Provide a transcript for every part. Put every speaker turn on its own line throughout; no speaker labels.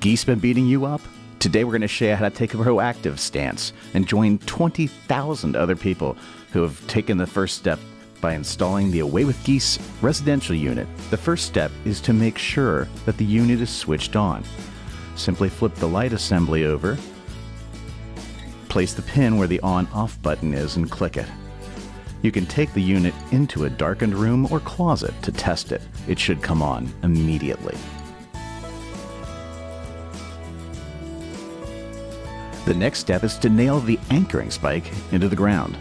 Geese been beating you up? Today we're going to show you how to take a proactive stance and join 20,000 other people who have taken the first step by installing the Away with Geese residential unit. The first step is to make sure that the unit is switched on. Simply flip the light assembly over, place the pin where the on-off button is and click it. You can take the unit into a darkened room or closet to test it. It should come on immediately. The next step is to nail the anchoring spike into the ground.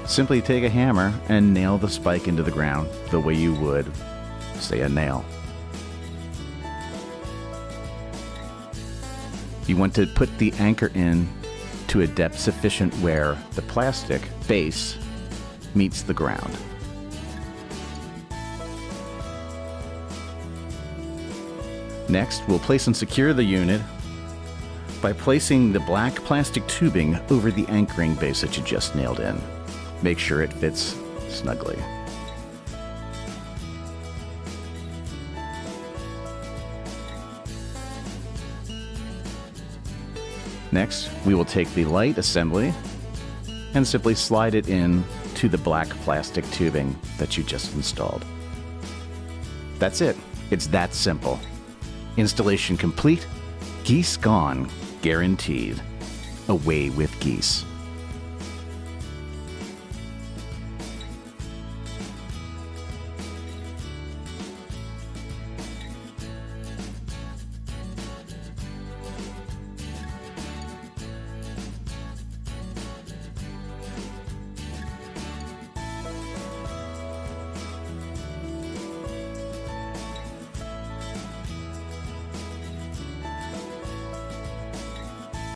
Simply take a hammer and nail the spike into the ground the way you would, say, a nail. You want to put the anchor in to a depth sufficient where the plastic base meets the ground. Next, we'll place and secure the unit by placing the black plastic tubing over the anchoring base that you just nailed in. Make sure it fits snugly. Next, we will take the light assembly and simply slide it in to the black plastic tubing that you just installed. That's it. It's that simple. Installation complete, Geese gone, guaranteed. Away with Geese.